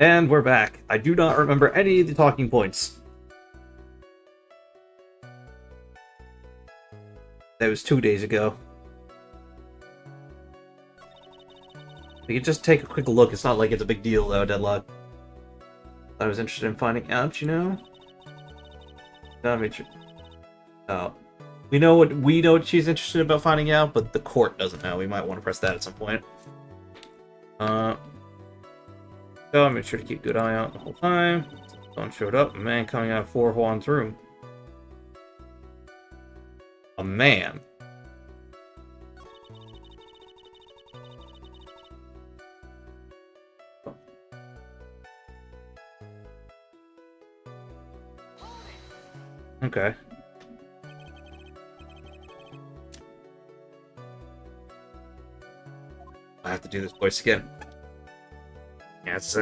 And we're back. I do not remember any of the talking points. That was 2 days ago. We can just take a quick look. It's not like it's a big deal, though, Deadlock. I was interested in finding out, you know? Oh. We know what she's interested about finding out, but the court doesn't know. We might want to press that at some point. So I made sure to keep a good eye out the whole time. Someone showed up, a man coming out of Juan's room. A man. Okay. I have to do this voice again. Yes,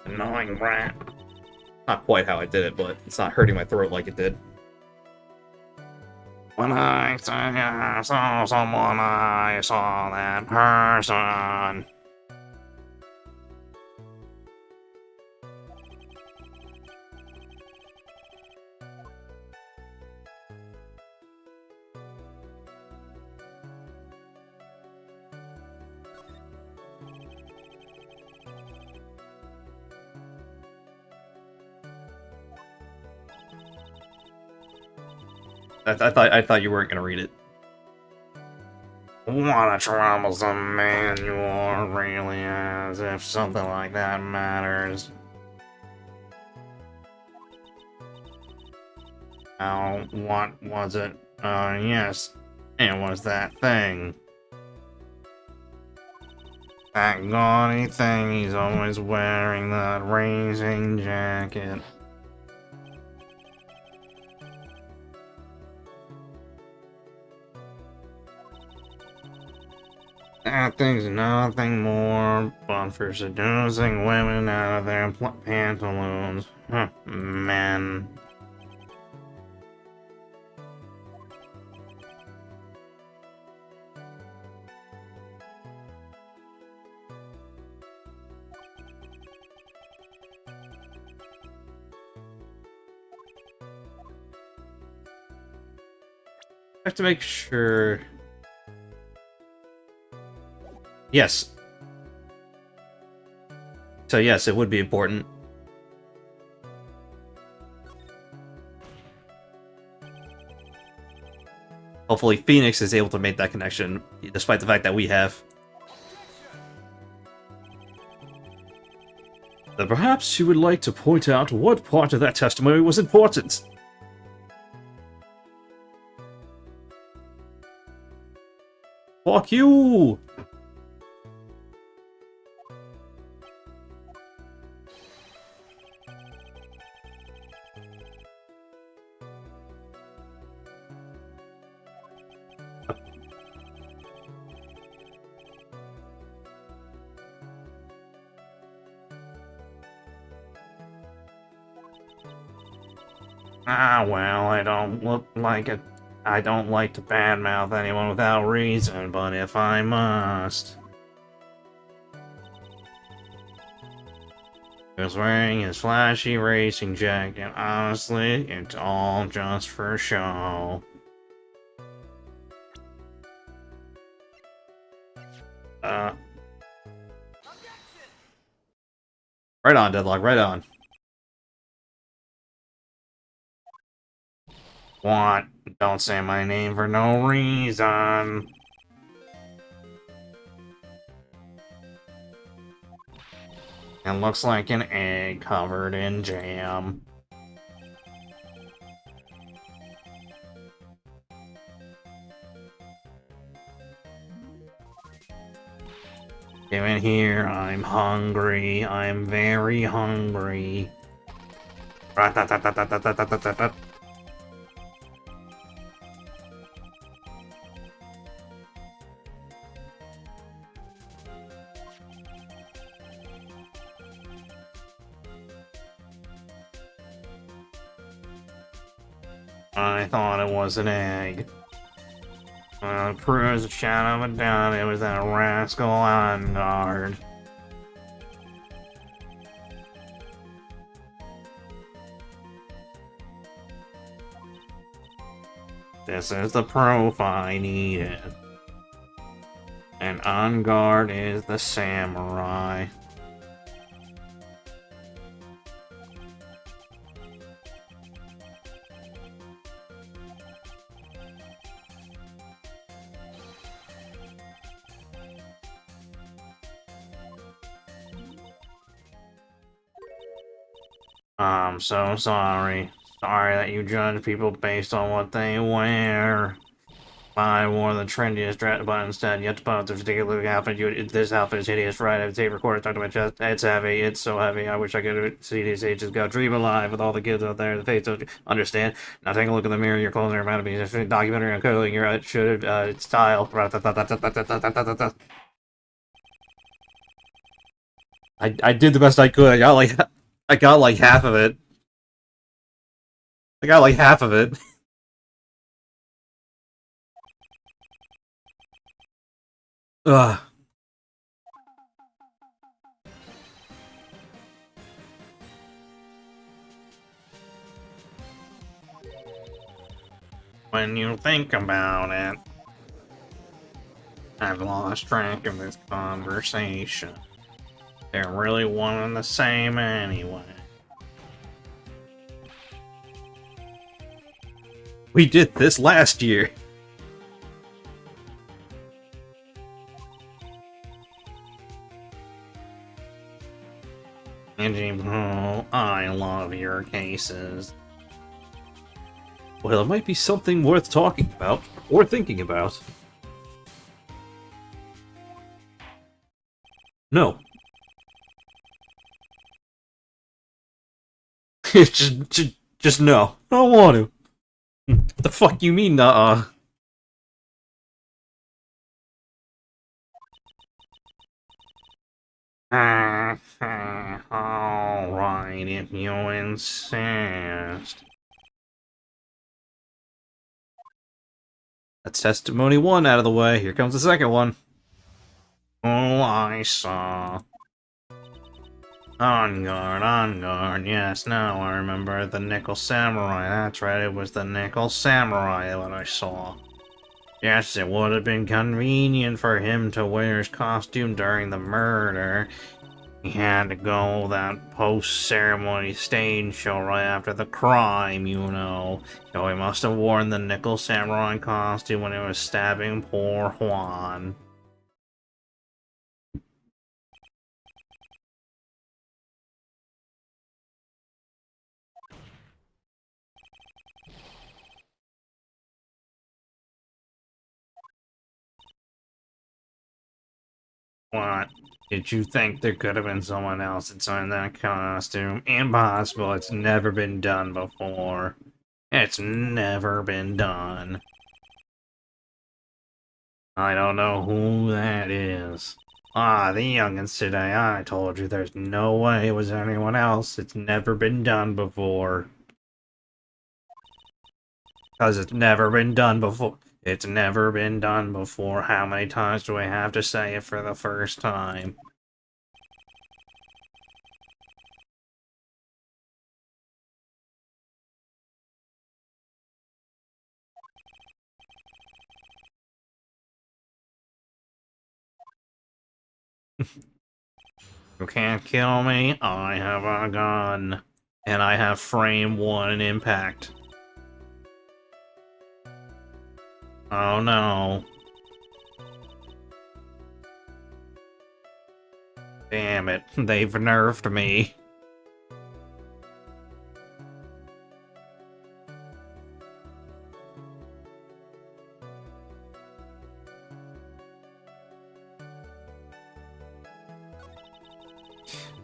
annoying rat. Not quite how I did it, but it's not hurting my throat like it did. When I saw someone, I saw that person. I thought you weren't gonna read it. What a troublesome man you are, really, as if something like that matters. Oh, what was it? Yes, it was that thing. That gaudy thing he's always wearing, that racing jacket. That thing's nothing more but for seducing women out of their pantaloons. Huh, men. I have to make sure. Yes. So yes, it would be important. Hopefully Phoenix is able to make that connection, despite the fact that we have. Then perhaps you would like to point out what part of that testimony was important. Fuck you! Ah, well, I don't look like it. I don't like to badmouth anyone without reason, but if I must. He was wearing his flashy racing jacket. Honestly, it's all just for show. Right on, Deadlock, right on. What? Don't say my name for no reason. It looks like an egg covered in jam. Give it here, I'm hungry. I'm very hungry. Rat-tat-tat-tat-tat-tat-tat-tat. I thought it was an egg. Proves a shadow of a doubt it was that rascal on guard. This is the proof I needed. And on guard is the samurai. I'm so sorry. Sorry that you judge people based on what they wear. I wore the trendiest dress, but instead, yet to put this particular outfit. This outfit is hideous, right? I have a tape recorder stuck to my chest. It's heavy. It's so heavy. I wish I could see these ages go. Dream alive with all the kids out there. The face don't understand. Now take a look in the mirror. Your clothes are about to be a documentary on clothing. Your should style. I did the best I could. I got like half of it. I got like half of it. Ugh. When you think about it, I've lost track of this conversation. They're really one and the same anyway. We did this last year. Oh, I love your cases. Well, it might be something worth talking about, or thinking about. No. just no. I don't want to. What the fuck you mean, nuh-uh? Alright, if you insist. That's testimony 1 out of the way. Here comes the second one. Oh, I saw. On guard, yes, now I remember the Nickel Samurai. That's right, it was the Nickel Samurai that I saw. Yes, it would have been convenient for him to wear his costume during the murder. He had to go that post-ceremony stage show right after the crime, you know. So he must have worn the Nickel Samurai costume when he was stabbing poor Juan. What? Did you think there could have been someone else inside that costume? Impossible. It's never been done before. It's never been done. I don't know who that is. Ah, the youngins today. I told you there's no way it was anyone else. It's never been done before. Because it's never been done before. It's never been done before. How many times do I have to say it for the first time? You can't kill me. I have a gun. And I have frame 1 in impact. Oh no. Damn it. They've nerfed me.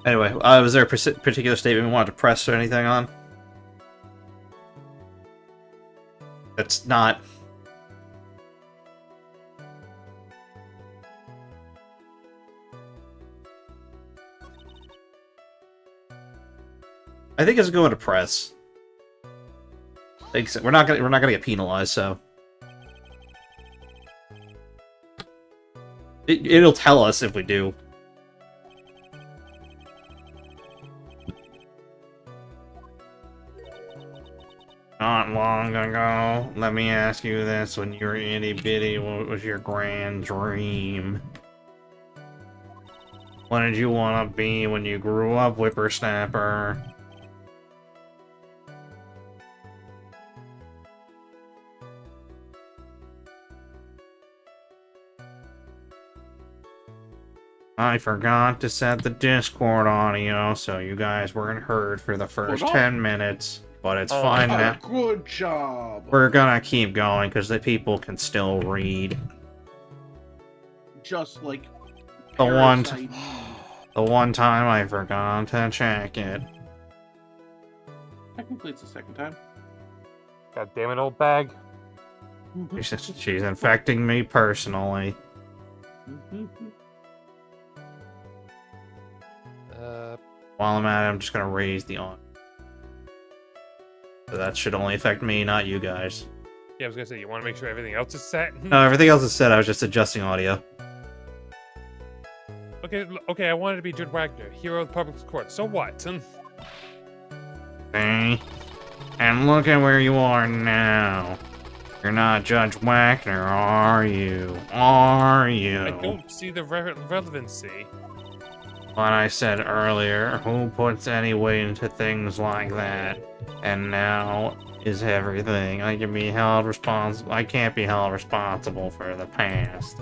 Anyway, was there a particular statement we wanted to press or anything on? That's not... I think it's going to press. We're not gonna get penalized, so... It'll tell us if we do. Not long ago, let me ask you this, when you were itty bitty, what was your grand dream? What did you want to be when you grew up, whippersnapper? I forgot to set the Discord audio, so you guys weren't heard for the first 10 minutes. But it's fine now. Good job. We're gonna keep going because the people can still read. Just like the one time I forgot to check it. Technically, it's the second time. God damn it, old bag. She's infecting me personally. While I'm at it, I'm just gonna raise the on. So that should only affect me, not you guys. Yeah, I was gonna say, you want to make sure everything else is set? No, everything else is set. I was just adjusting audio. Okay, I wanted to be Judd Wagner, hero of the public court. So what? Okay. And look at where you are now. You're not Judge Wagner, are you? Are you? I don't see the relevancy. What I said earlier, who puts any weight into things like that? And now is everything. I can be held responsible. I can't be held responsible for the past.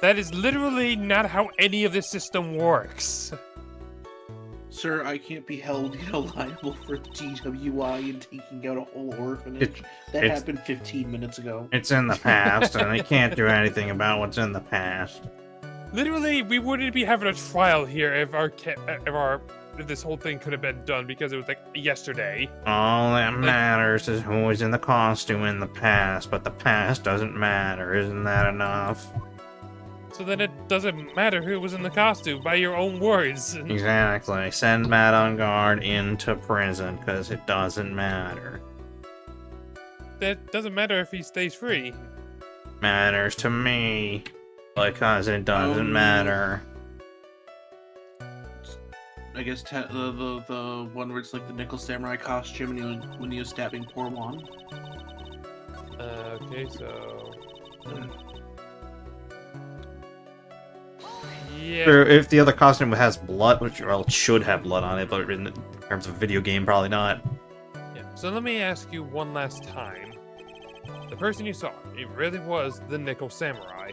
That is literally not how any of this system works. Sir, I can't be held liable for DWI and taking out a whole orphanage. That happened 15 minutes ago. It's in the past, and I can't do anything about what's in the past. Literally, we wouldn't be having a trial here if if this whole thing could have been done because it was like yesterday. All that matters is who was in the costume in the past, but the past doesn't matter. Isn't that enough? So then it doesn't matter who was in the costume, by your own words. Exactly. Send Matt on guard into prison, because it doesn't matter. That doesn't matter if he stays free. Matters to me, because it doesn't matter. I guess the one where it's like the Nickel Samurai costume and when he was stabbing poor Juan. Okay, so... Yeah. Sure, if the other costume has blood, which well, it should have blood on it, but in terms of video game, probably not. Yeah. So let me ask you one last time. The person you saw, it really was the Nickel Samurai.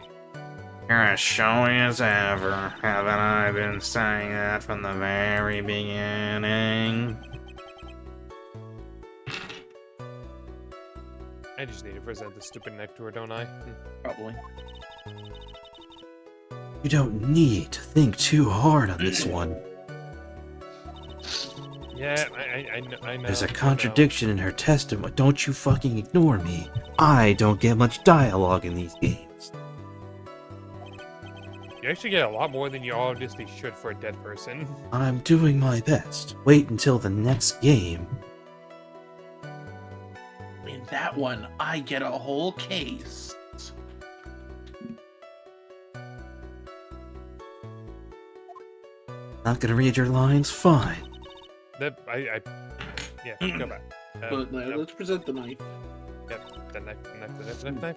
You're as showy as ever. Haven't I been saying that from the very beginning? I just need to present the stupid knife to her, don't I? Probably. You don't need to think too hard on this one. Yeah, I know. There's a contradiction in her testimony. Don't you fucking ignore me. I don't get much dialogue in these games. You actually get a lot more than you obviously should for a dead person. I'm doing my best. Wait until the next game. In that one, I get a whole case. Not gonna read your lines? Fine. Yeah, go back. But let's present the knife. Yep, the knife.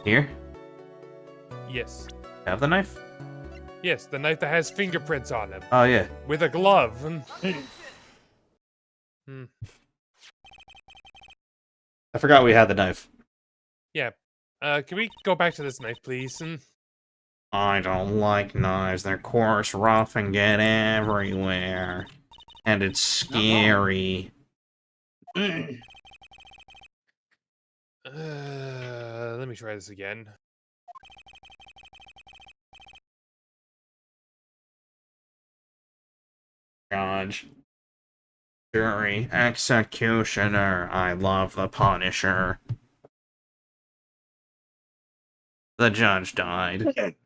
Here? Yes. Have the knife? Yes, the knife that has fingerprints on it. Oh, yeah. With a glove. I forgot we had the knife. Yeah. Can we go back to this knife, please? I don't like knives. They're coarse, rough, and get everywhere. And it's scary. Let me try this again. Judge. Jury. Executioner. I love the Punisher. The judge died.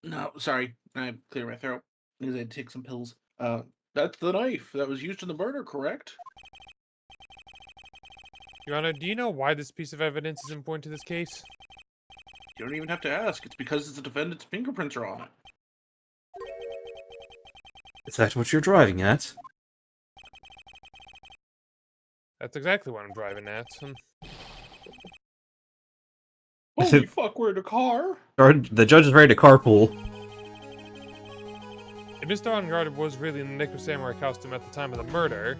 No, sorry. I clear my throat because I had to take some pills. That's the knife that was used in the murder, correct? Your Honor, do you know why this piece of evidence is important to this case? You don't even have to ask. It's because the defendant's fingerprints are on it. Is that what you're driving at? That's exactly what I'm driving at. Holy fuck, we're in a car! The judge is ready to carpool. If Mr. Ungard was really in the Nico Samurai costume at the time of the murder,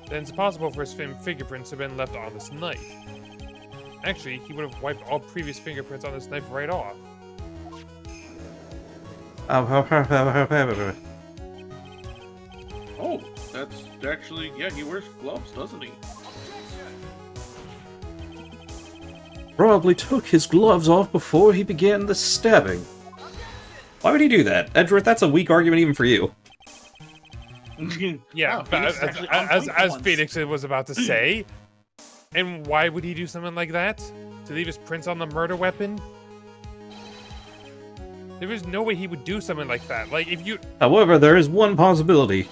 then it's possible for his fingerprints to have been left on this knife. Actually, he would have wiped all previous fingerprints on this knife right off. Oh, that's actually... Yeah, he wears gloves, doesn't he? Probably took his gloves off before he began the stabbing. Why would he do that? Edgeworth, that's a weak argument even for you. Yeah, Wow, but Phoenix is actually on point as for once. Phoenix was about to say. And why would he do something like that? To leave his prints on the murder weapon? There is no way he would do something like that. Like, if you... However, there is one possibility.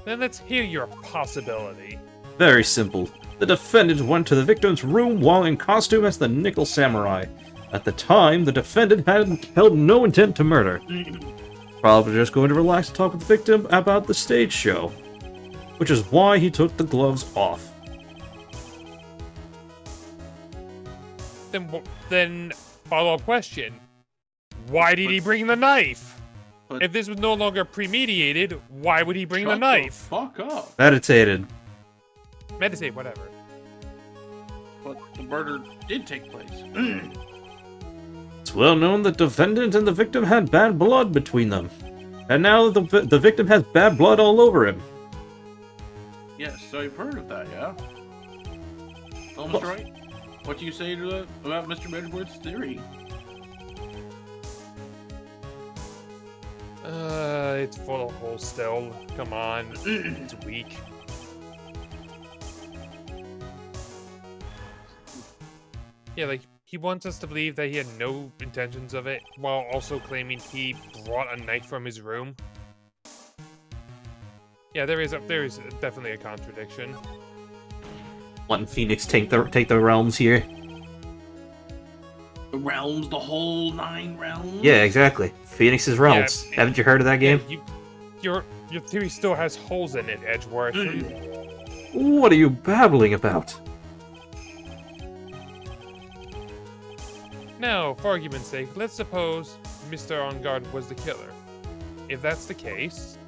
Then let's hear your possibility. Very simple. The defendant went to the victim's room while in costume as the Nickel Samurai. At the time, the defendant had held no intent to murder. Probably just going to relax and talk with the victim about the stage show. Which is why he took the gloves off. Then follow-up question. Why did he bring the knife? But- If this was no longer premeditated, why would he bring the Shut knife? fuck up. Meditated. Meditate, whatever. But the murder did take place. It's well known that the defendant and the victim had bad blood between them. And now the victim has bad blood all over him. Yes, so I've heard of that, yeah? Well, Mr. Wright, what do you say to that about Mr. Edgeworth's theory? It's full of holes still. Come on. It's weak. Yeah, like, he wants us to believe that he had no intentions of it, while also claiming he brought a knife from his room. Yeah, there is definitely a contradiction. Letting Phoenix take the realms here. The realms, the whole 9 realms? Yeah, exactly. Phoenix's realms. Yeah, Haven't you heard of that game? Your theory still has holes in it, Edgeworth. What are you babbling about? Now, for argument's sake, let's suppose Mr. On Guard was the killer. If that's the case,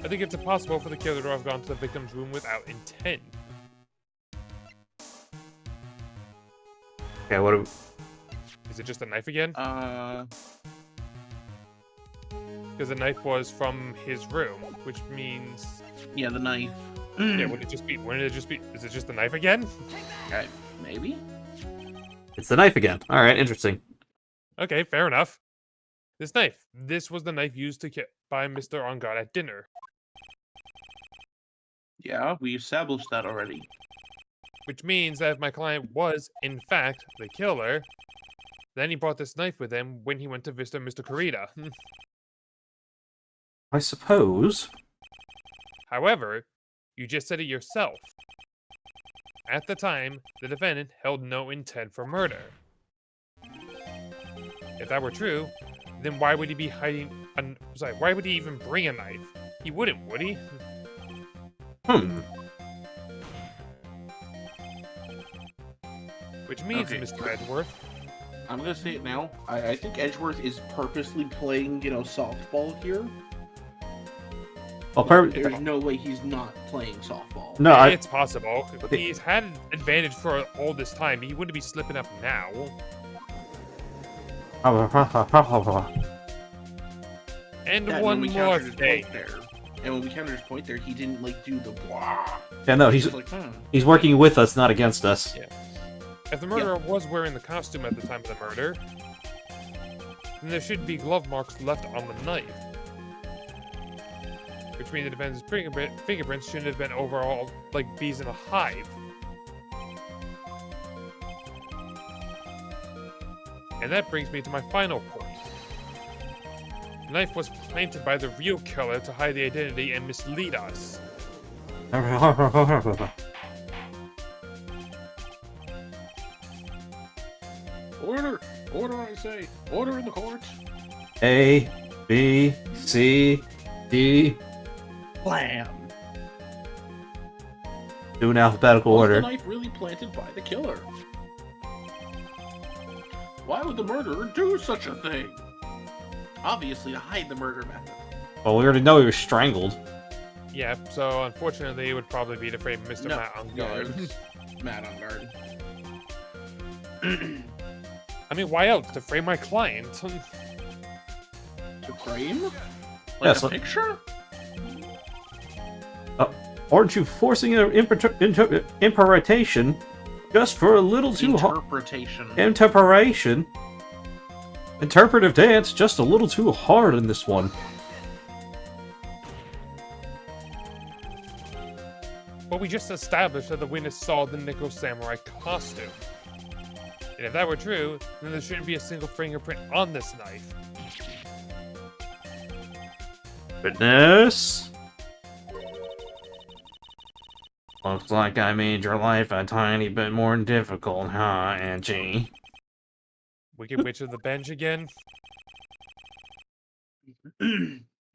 I think it's impossible for the killer to have gone to the victim's room without intent. Okay, what? Is it just a knife again? Uh, Because the knife was from his room, which means... yeah, the knife. Yeah, would it just be... Wouldn't it just be... Is it just the knife again? Maybe? It's the knife again. All right, interesting. Okay, fair enough. This knife. This was the knife used to kill by Mr. On Guard at dinner. Yeah, we established that already. Which means that if my client was, in fact, the killer, then he brought this knife with him when he went to visit Mr. Kurita. I suppose. However, you just said it yourself. At the time, the defendant held no intent for murder. If that were true, then why would he be hiding... why would he even bring a knife? He wouldn't, would he? Which means, Okay. Mr. Edgeworth, I'm gonna say it now. I think Edgeworth is purposely playing, softball here. Well, There's no way he's not playing softball. no, it's possible. He's had an advantage for all this time. He wouldn't be slipping up now. And Yeah, one when we more countered his thing. point there. And when we countered his point there, he didn't, do the blah. Yeah, no, He's he's just like, he's working with us, not against us. Yeah. If the murderer was wearing the costume at the time of the murder, then there should be glove marks left on the knife. Which means the defendant's fingerprints shouldn't have been overall like bees in a hive. And that brings me to my final point. The knife was planted by the real killer to hide the identity and mislead us. Order! Order, I say! Order in the court! A, B, C, D. Blam! Do an alphabetical Was order. the knife really planted by the killer? Why would the murderer do such a thing? Obviously to hide the murder method. Well, we already know he was strangled. Yeah, so unfortunately it would probably be to frame Mr. No, Matt on yeah, guard. it was Matt on guard. I mean, why else? To frame my client. To frame? Like Yes, a picture? Aren't you forcing an interpretation just for a little too hard? Interpretation. Interpretation? Interpretive dance just a little too hard in this one. But we just established that the witness saw the Nickel Samurai costume. And if that were true, then there shouldn't be a single fingerprint on this knife. Witness? Looks like I made your life a tiny bit more difficult, huh, Angie? Wicked Witch of the Bench again?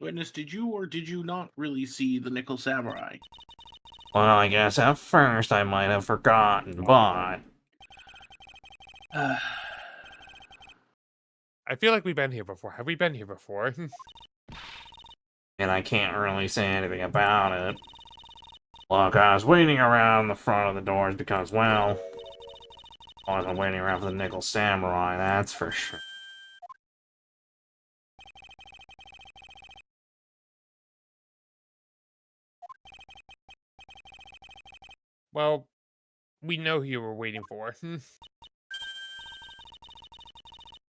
Witness, did you or did you not really see the Nickel Samurai? Well, I guess at first I might have forgotten, but... I feel like we've been here before. Have we been here before? And I can't really say anything about it. Look, I was waiting around the front of the doors because, well... I wasn't waiting around for the Nickel Samurai, that's for sure. Well, we know who you were waiting for.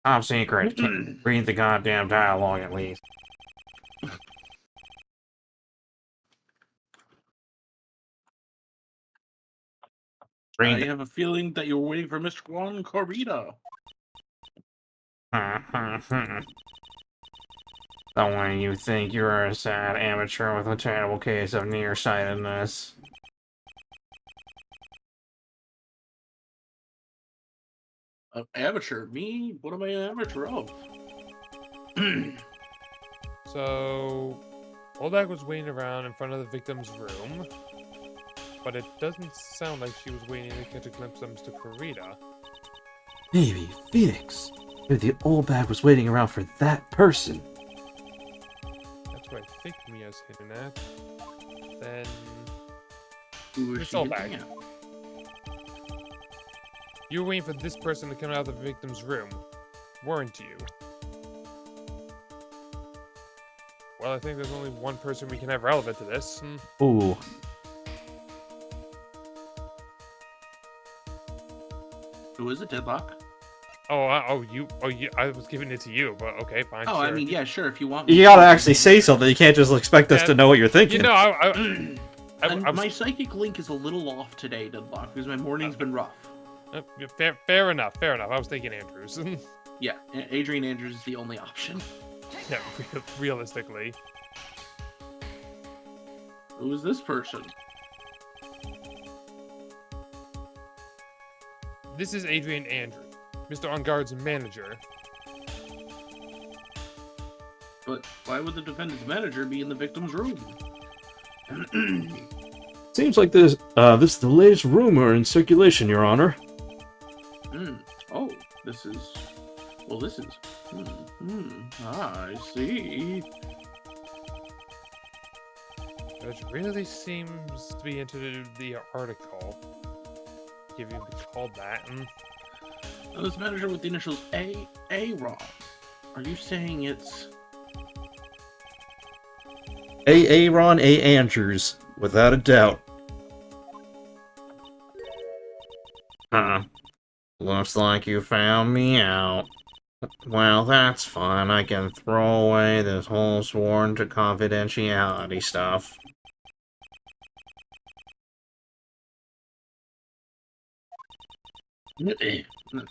Top secret. Can't read the goddamn dialogue at least. I have a feeling that you were waiting for Mr. Juan Corrida. The way you think you're a sad amateur with a terrible case of nearsightedness. Amateur? Me? What am I an amateur of? So, Oldak was waiting around in front of the victim's room, but it doesn't sound like she was waiting to catch a glimpse of Mr. Corrida. Maybe Phoenix. Maybe the old bag was waiting around for that person. That's where I think Mia's hitting at. Then, Who is Miss she Olbag. hitting at? You were waiting for this person to come out of the victim's room, weren't you? Well, I think there's only one person we can have relevant to this. Ooh. Who is it, Deadlock? You. I was giving it to you, but okay, fine. Oh, sure. I mean, yeah, sure, if you want. You gotta actually say something. You can't just expect us to know what you're thinking. You know, I was, My psychic link is a little off today, Deadlock, because my morning's been rough. fair enough. I was thinking Andrews. Yeah, Adrian Andrews is the only option. Yeah, realistically. Who is this person? This is Adrian Andrews, Mr. On Guard's manager. But why would the defendant's manager be in the victim's room? Seems like this is the latest rumor in circulation, Your Honor. Oh, this is... Well, this is... I see. Which really seems to be into the article. If you could call that. Now, this manager with the initials A-Ron. Are you saying it's... Aaron A. Andrews, without a doubt. Looks like you found me out. Well, that's fine. I can throw away this whole sworn to confidentiality stuff. No,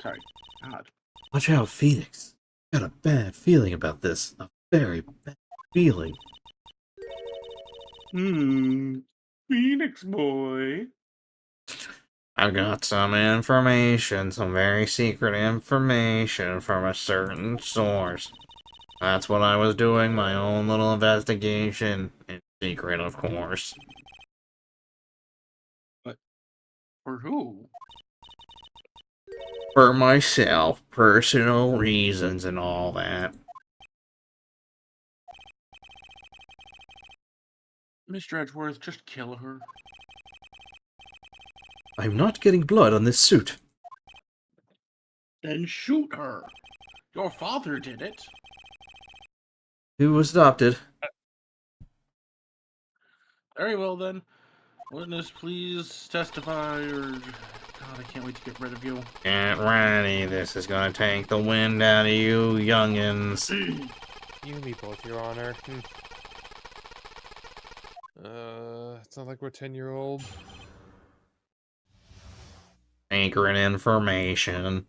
sorry. God. Watch out, Phoenix. Got a bad feeling about this. A very bad feeling. Phoenix boy. I've got some information, some very secret information from a certain source. That's what I was doing, my own little investigation. In secret, of course. But for who? For myself, personal reasons and all that. Mr. Edgeworth, just kill her. I'm not getting blood on this suit. Then shoot her. Your father did it. He was adopted. Very well then. Witness, please testify, or... God, I can't wait to get rid of you. Get ready, this is gonna take the wind out of you youngins. You and me both, Your Honor. It's not like we're 10-year-old. Secret information.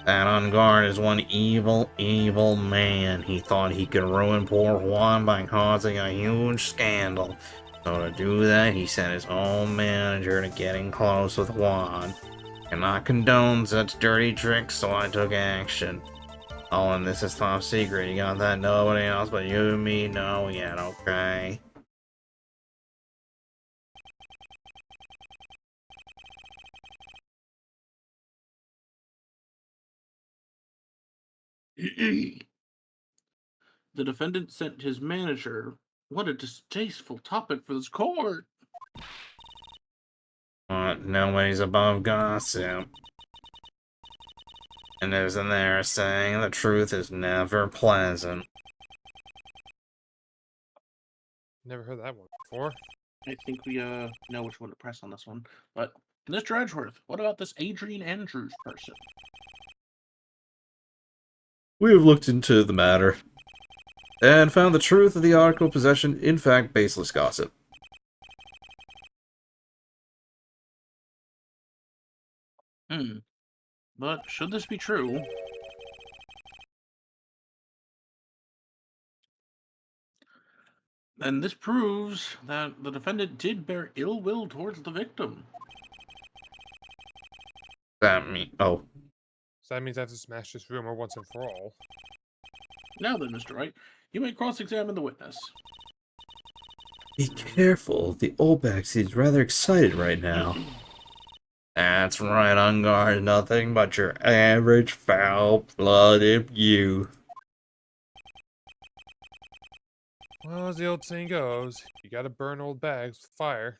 That on guard is one evil, evil man. He thought he could ruin poor Juan by causing a huge scandal. So to do that, he sent his own manager to getting close with Juan. Cannot condone such dirty tricks, so I took action. Oh, and this is top secret. You got that? Nobody else but you and me know yet, okay? The defendant sent his manager. What a distasteful topic for this court. Nobody's above gossip. And isn't there a saying the truth is never pleasant? Never heard that one before. I think we know which one to press on this one. But Mr. Edgeworth, what about this Adrian Andrews person? We have looked into the matter and found the truth of the article possession, in fact, baseless gossip. But should this be true, then this proves that the defendant did bear ill will towards the victim. Oh. So that means I have to smash this rumor once and for all. Now then, Mr. Wright, you may cross-examine the witness. Be careful, the old bag seems rather excited right now. That's right, on guard, nothing but your average foul-blooded youth. Well, as the old saying goes, you gotta burn old bags with fire.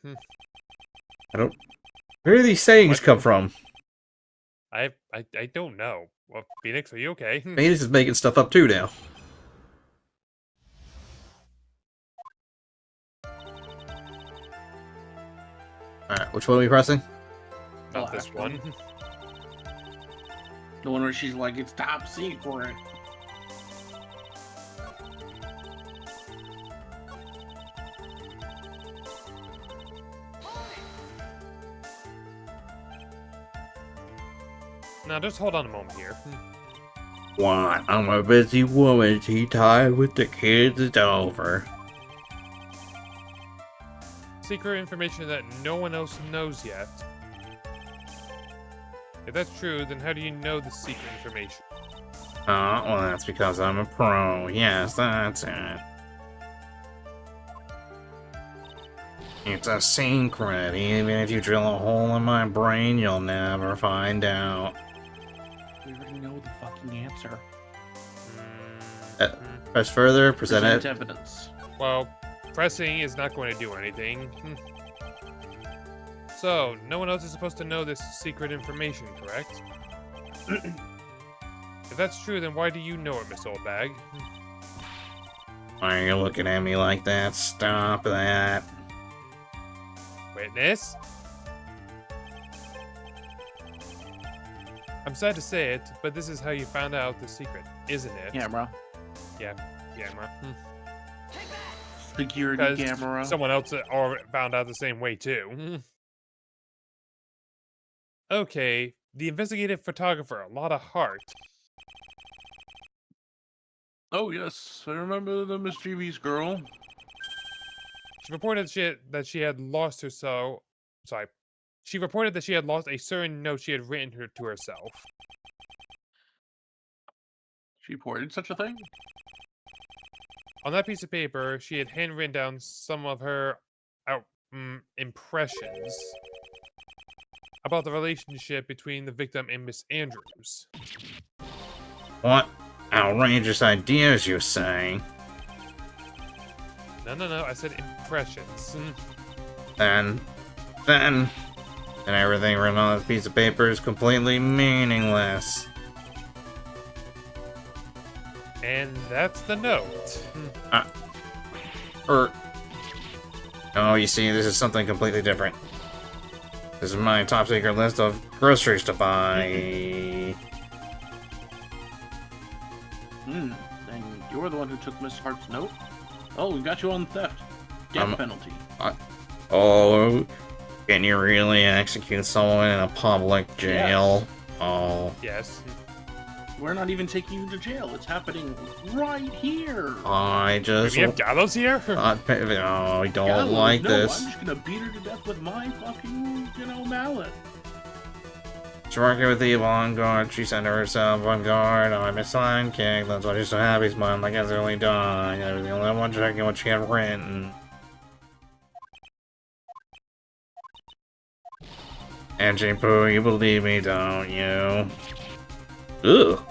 Where do these sayings What? come from? I don't know. Well, Phoenix, are you okay? Phoenix is making stuff up too now. Alright, which one are we pressing? Not this one. The one where she's like, it's top secret. Now, just hold on a moment here. What? I'm a busy woman. Tea time with the kids is over. Secret information that no one else knows yet. If that's true, then how do you know the secret information? Oh, well, that's because I'm a pro. Yes, that's it. It's a secret. Even if you drill a hole in my brain, you'll never find out. We already know the fucking answer. Press further, present it. Evidence. Well, pressing is not going to do anything. So, no one else is supposed to know this secret information, correct? If that's true, then why do you know it, Miss Oldbag? Why are you looking at me like that? Stop that. Witness? I'm sad to say it, but this is how you found out the secret, isn't it? Camera. Yeah, camera. Security 'Cause camera. someone else found out the same way, too. Okay, the investigative photographer, a lot of heart. Oh, yes. I remember the mischievous girl. She reported that she had lost her soul. Sorry. She reported that she had lost a certain note she had written to herself. She reported such a thing? On that piece of paper, she had handwritten down some of her impressions about the relationship between the victim and Miss Andrews. What outrageous ideas you say? No, I said impressions. Then everything written on this piece of paper is completely meaningless. And that's the note. Oh, you see, this is something completely different. This is my top secret list of groceries to buy. And you're the one who took Miss Hart's note? Oh, we got you on theft. Death penalty. Oh, can you really execute someone in a public jail? Yes. Oh. Yes. We're not even taking you to jail. It's happening right here. I just... Do we have gallows here? Oh, I don't Gallows? like No, this. I'm just gonna beat her to death with my fucking, mallet. She's working with the avant-garde. She said to herself, "Avant-garde, I'm a sidekick. That's why she's so happy, smiling like it's really dying. I was the only one checking what she had written." Angie Poo, you believe me, don't you? Ugh.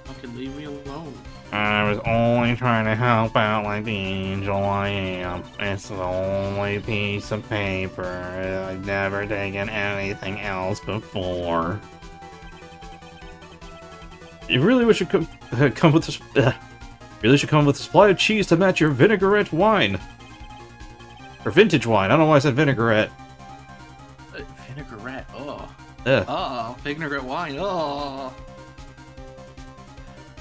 Fucking leave me alone. I was only trying to help out like the angel I am. It's the only piece of paper. I've never taken anything else before. You really wish you could come with this. Really should come with a supply of cheese to match your vinaigrette wine. Or vintage wine. I don't know why I said vinaigrette. Vinaigrette. Oh. Yeah. Oh, vinaigrette wine. Oh.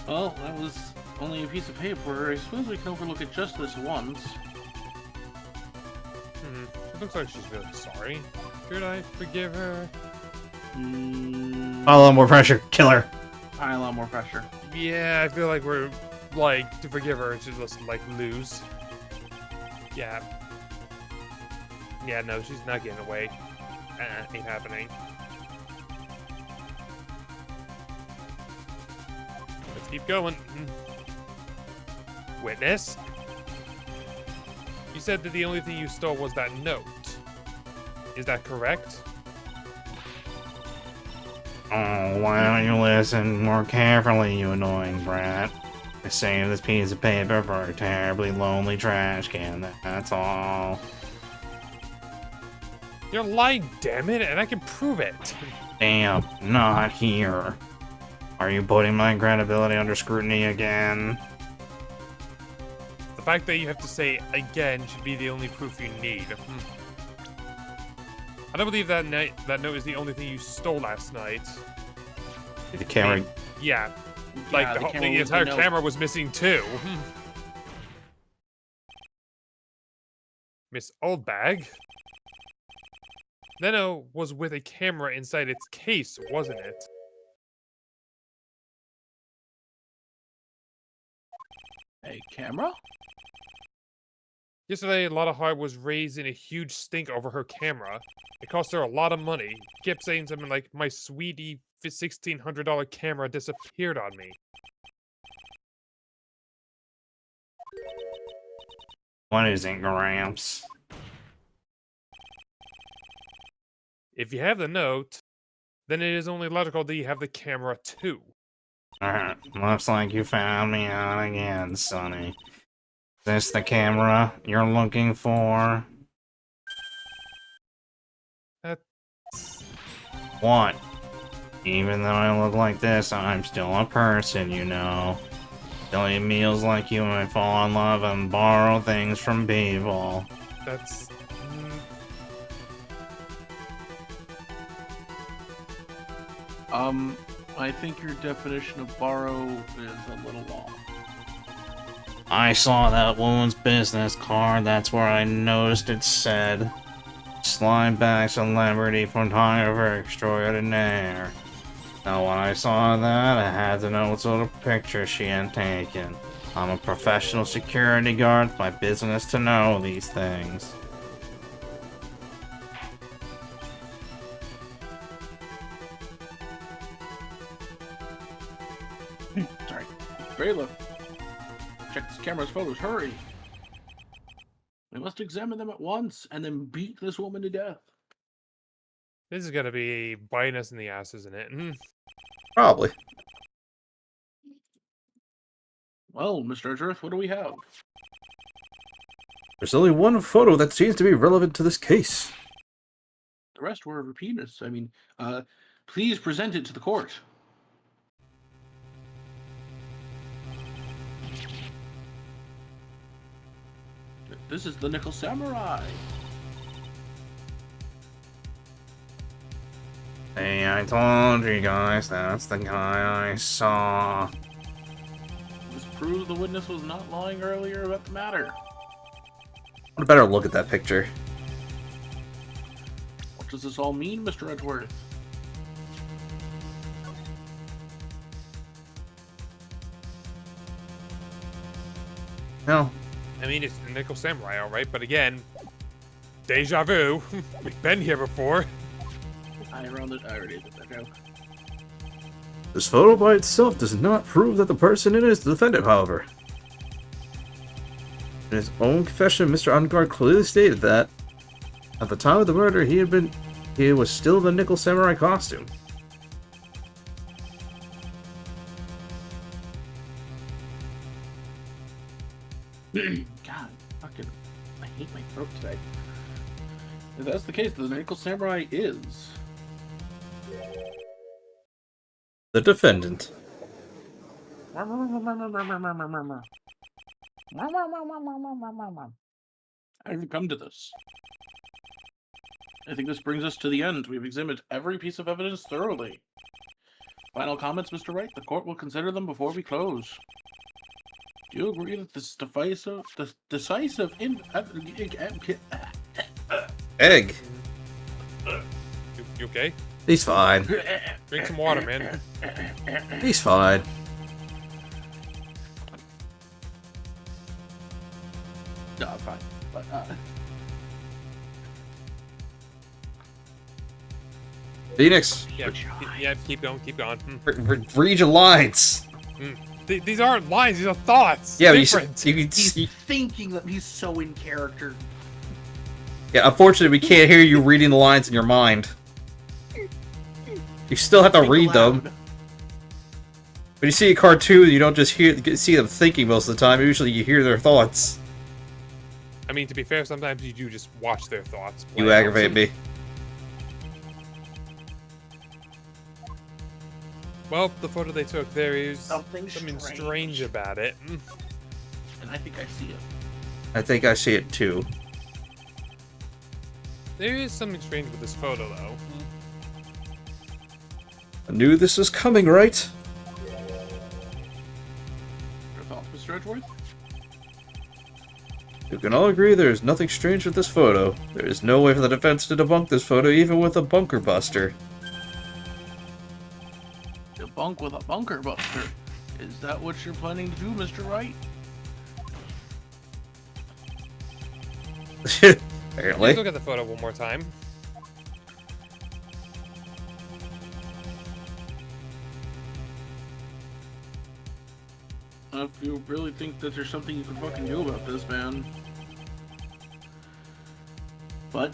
Well, that was only a piece of paper. I suppose we can overlook it just this once. It looks like she's really sorry. Should I forgive her? A lot more pressure. Kill her. A lot more pressure. Yeah, I feel like we're, like, to forgive her, she's just, like, lose. Yeah. Yeah, no, she's not getting away. Ain't happening. Let's keep going. Witness? You said that the only thing you stole was that note. Is that correct? Oh, why don't you listen more carefully, you annoying brat? I saved this piece of paper for a terribly lonely trash can, that's all. You're lying, damn it, and I can prove it. Damn, not here. Are you putting my credibility under scrutiny again? The fact that you have to say again should be the only proof you need. I don't believe that note is the only thing you stole last night. The camera. Yeah. Like, the entire camera was missing too. Miss Oldbag? Leno was with a camera inside its case, wasn't it? A camera? Yesterday, Lotta Hart was raising a huge stink over her camera. It cost her a lot of money. Kept saying something like, "My sweetie $1,600 camera disappeared on me." What is it, Gramps? If you have the note, then it is only logical that you have the camera too. Looks like you found me out again, Sonny. Is this the camera you're looking for? That's... What? Even though I look like this, I'm still a person, you know. Still eat meals like you and fall in love and borrow things from people. That's... I think your definition of borrow is a little off. I saw that woman's business card, that's where I noticed it said slide bag celebrity photographer extraordinaire. Now when I saw that, I had to know what sort of picture she had taken. I'm a professional security guard, it's my business to know these things. Sorry. Bailiff, check this camera's photos. Hurry. We must examine them at once and then beat this woman to death. This is gonna be biting us in the ass, isn't it? Probably. Well, Mr. Edgeworth, what do we have? There's only one photo that seems to be relevant to this case. The rest were of her penis. Please present it to the court. This is the Nickel Samurai. Hey, I told you guys that's the guy I saw. This proves the witness was not lying earlier about the matter. What a better look at that picture. What does this all mean, Mr. Edgeworth? No. I mean, it's the Nickel Samurai, all right, but again, deja vu. We've been here before. I already did that joke. This photo by itself does not prove that the person in it is the defendant, however. In his own confession, Mr. Angard clearly stated that at the time of the murder, he was still in the Nickel Samurai costume. God, I hate my throat today. If that's the case, the Nickel Samurai is. The defendant. How did we come to this? I think this brings us to the end. We've examined every piece of evidence thoroughly. Final comments, Mr. Wright? The court will consider them before we close. Do you agree that this decisive Egg. You okay? He's fine. Drink some water, man. He's fine. No, I'm fine. But, Phoenix, Yeah, keep going, keep going. read your lines. These aren't lines, these are thoughts. Yeah, but different. he's thinking that he's so in character. Yeah, unfortunately, we can't hear you reading the lines in your mind. You still have to Think read them. aloud. When you see a cartoon, you don't just see them thinking most of the time. Usually, you hear their thoughts. I mean, to be fair, sometimes you do just watch their thoughts. play You out. aggravate me. Well, the photo they took, there is Something strange about it. And I think I see it. I think I see it too. There is something strange with this photo, though. I knew this was coming, right? Your thoughts, Mr. Edgeworth? You can all agree there is nothing strange with this photo. There is no way for the defense to debunk this photo, even with a bunker buster. Debunk with a bunker buster. Is that what you're planning to do, Mr. Wright? Apparently. Let's look at the photo one more time. If you really think that there's something you can fucking do about this, man. But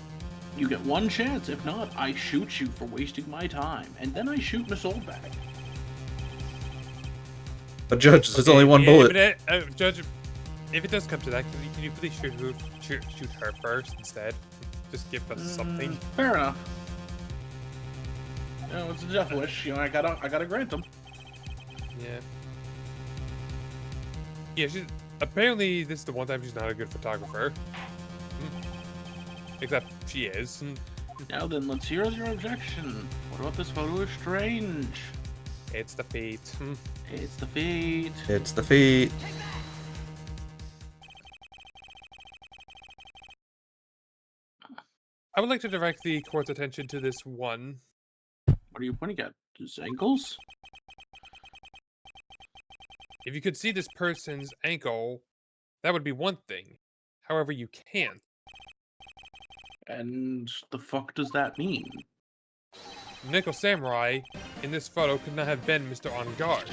you get one chance. If not, I shoot you for wasting my time. And then I shoot Miss Oldbag. But Judge, there's only one bullet. Judge, if it does come to that, can you please shoot her first instead? Just give us something. Fair enough. You know, it's a death wish. You know, I gotta grant them. Yeah. Yeah, apparently this is the one time she's not a good photographer. Except she is. Now then, let's hear your objection. What about this photo is strange? It's the feet. It's the feet. It's the feet. I would like to direct the court's attention to this one. What are you pointing at? His ankles? If you could see this person's ankle, that would be one thing. However, you can't. And the fuck does that mean? Nickel Samurai in this photo could not have been Mr. On Guard.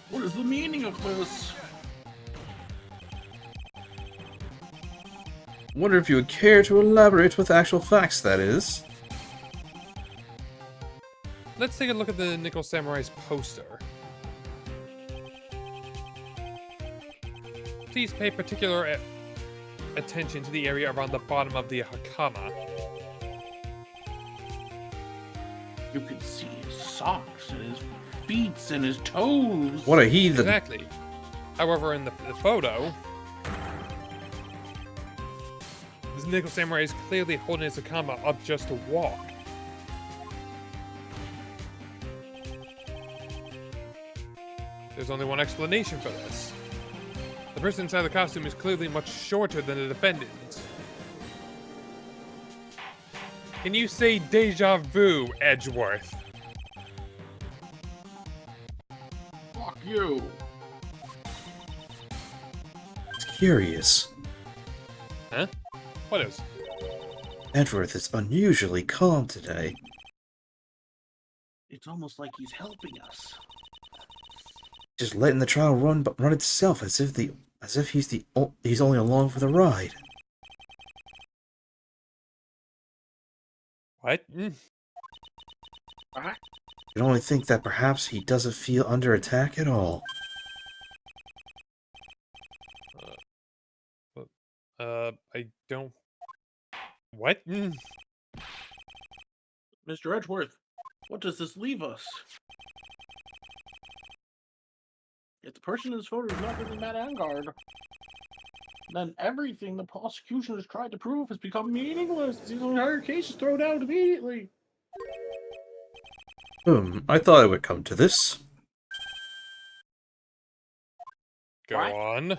What is the meaning of this? Wonder if you would care to elaborate with actual facts, that is. Let's take a look at the Nickel Samurai's poster. Please pay particular attention to the area around the bottom of the hakama. You can see his socks and his feet and his toes. What a heathen. Exactly. However, in the photo, this Nickel Samurai is clearly holding his hakama up just to walk. There's only one explanation for this. The person inside the costume is clearly much shorter than the defendant. Can you say deja vu, Edgeworth? Fuck you. It's curious. Huh? What is? Edgeworth is unusually calm today. It's almost like he's helping us. Just letting the trial run itself as if he's only along for the ride. What? Ah, You'd only think that perhaps he doesn't feel under attack at all. I don't... What? Mr. Edgeworth, what does this leave us? If the person in this photo is not really Matt Angard, then everything the prosecution has tried to prove has become meaningless. These entire case is thrown out immediately. I thought it would come to this. Go What? on.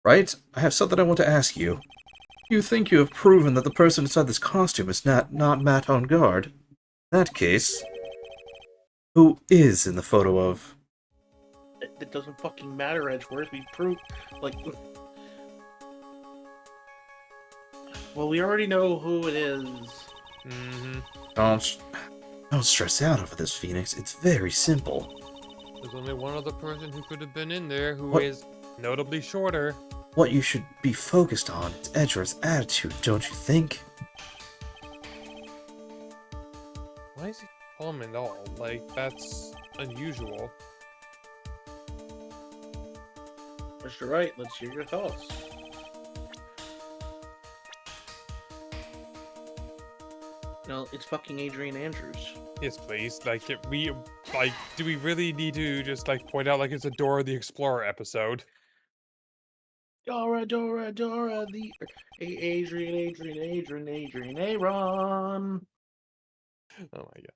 Right? I have something I want to ask you. You think you have proven that the person inside this costume is not Matt on guard? In that case, who is in the photo of? It doesn't fucking matter, Edgeworth. We proved, like... Well, we already know who it is. Mm-hmm. Don't stress out over this, Phoenix. It's very simple. There's only one other person who could have been in there who What? is notably shorter. What you should be focused on is Edgeworth's attitude, don't you think? Why is he calm and all? Like, that's unusual. Mr. Wright, let's hear your thoughts. No, it's fucking Adrian Andrews. Yes, please. Like, do we really need to just, like, point out, like, it's a Dora the Explorer episode? Dora, Dora, Dora, the... Adrian, Aaron. Oh my god.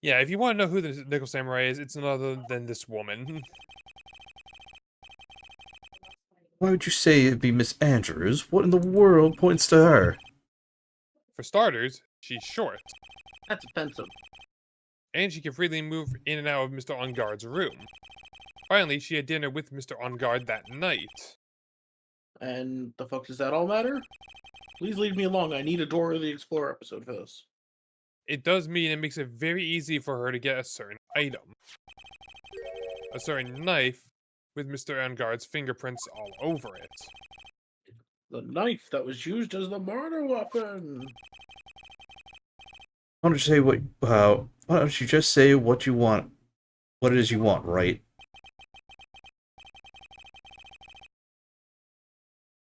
Yeah, if you want to know who the Nickel Samurai is, it's none other than this woman. Why would you say it'd be Miss Andrews? What in the world points to her? For starters, she's short. That's offensive. And she can freely move in and out of Mr. Onguard's room. Finally, she had dinner with Mr. Onguard that night. And the fuck does that all matter? Please leave me alone. I need a Dora the Explorer episode for this. It does mean it makes it very easy for her to get a certain item. A certain knife with Mr. Onguard's fingerprints all over it. The knife that was used as the murder weapon. Why don't you just say what you want, what it is you want, right?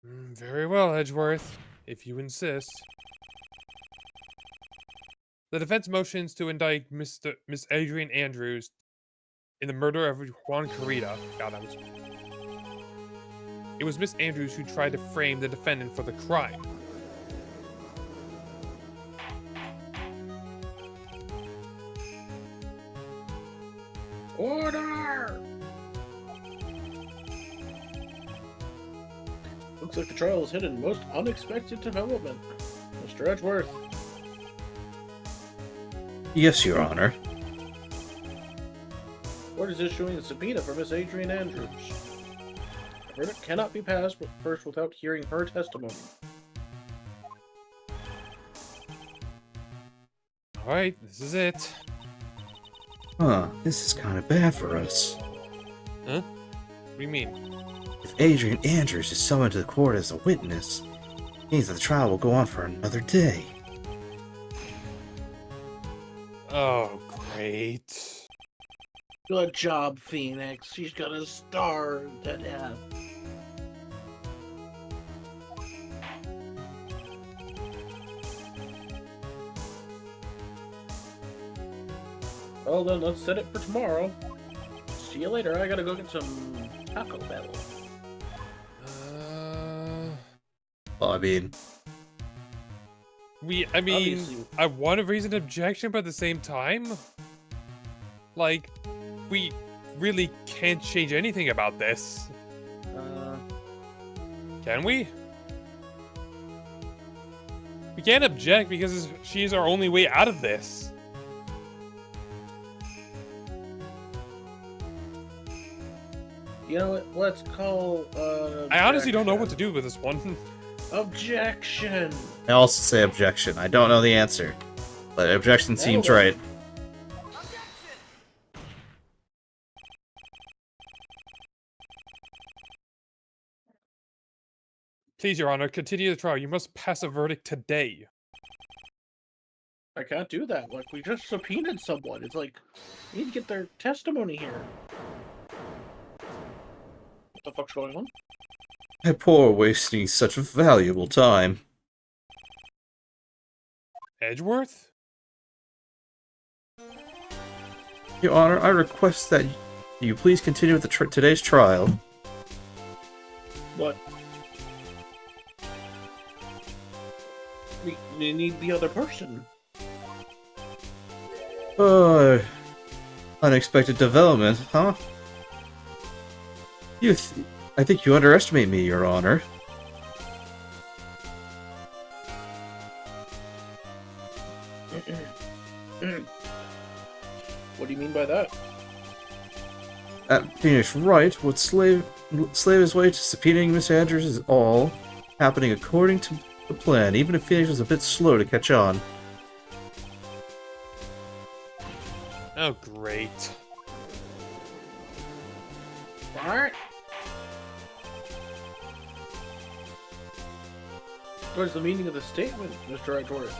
Very well, Edgeworth, if you insist. The defense motions to indict Miss Adrian Andrews in the murder of Juan Carita. God, it was Miss Andrews who tried to frame the defendant for the crime. Order! Looks like the trial is hidden most unexpected development. Mr. Edgeworth. Yes, Your Honor. Court is issuing a subpoena for Miss Adrian Andrews. A verdict cannot be passed first without hearing her testimony. Alright, this is it. Huh, this is kind of bad for us. Huh? What do you mean? If Adrian Andrews is summoned to the court as a witness, it means that the trial will go on for another day. Oh, great. Good job, Phoenix. She's gonna starve to death. Well, then let's set it for tomorrow. See you later. I gotta go get some Taco Bell. Well, I mean, I mean, Obviously. I want to raise an objection, but at the same time, like, we really can't change anything about this. Can we? We can't object because she's our only way out of this. You know what? Let's call. I honestly don't know what to do with this one. Objection. I also say objection. I don't know the answer, but objection seems well. right. Please, Your Honor, continue the trial. You must pass a verdict today. I can't do that. Like, we just subpoenaed someone. It's like, we need to get their testimony here. What the fuck's going on? My poor wasting such valuable time. Edgeworth? Your Honor, I request that you please continue with today's trial. What? We need the other person. Unexpected development, huh? I think you underestimate me, Your Honor. What do you mean by that? That Phoenix Wright would slave his way to subpoenaing Miss Andrews is all happening according to the plan, even if Phoenix was a bit slow to catch on. Oh, great. Alright. What's the meaning of the statement, Mr. Edgeworth?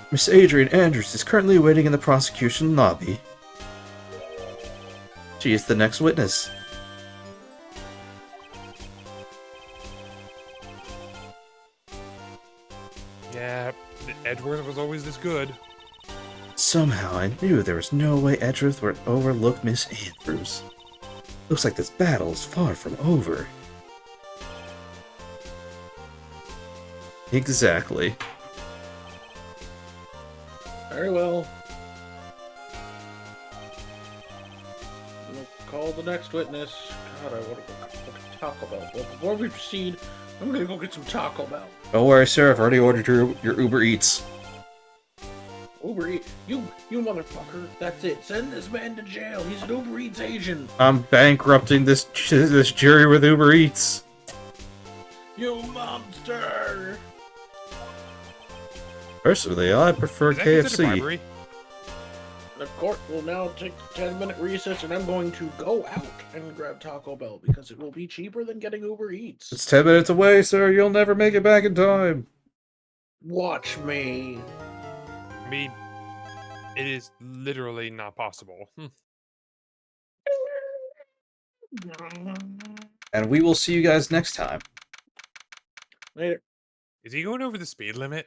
Miss Adrian Andrews is currently waiting in the prosecution lobby. She is the next witness. Yeah, Edgeworth was always this good. Somehow I knew there was no way Edgeworth would overlook Miss Andrews. Looks like this battle is far from over. Exactly. Very well. We'll call the next witness. God, I want to go get Taco Bell. But before we proceed, I'm gonna go get some Taco Bell. Don't worry, sir. I've already ordered your Uber Eats. Uber Eats, you motherfucker! That's it. Send this man to jail. He's an Uber Eats agent. I'm bankrupting this jury with Uber Eats. You monster! Personally, I prefer Is that considered KFC. bribery? The court will now take a 10-minute recess, and I'm going to go out and grab Taco Bell because it will be cheaper than getting Uber Eats. It's 10 minutes away, sir. You'll never make it back in time. Watch me. I mean, it is literally not possible. And we will see you guys next time. Later. Is he going over the speed limit?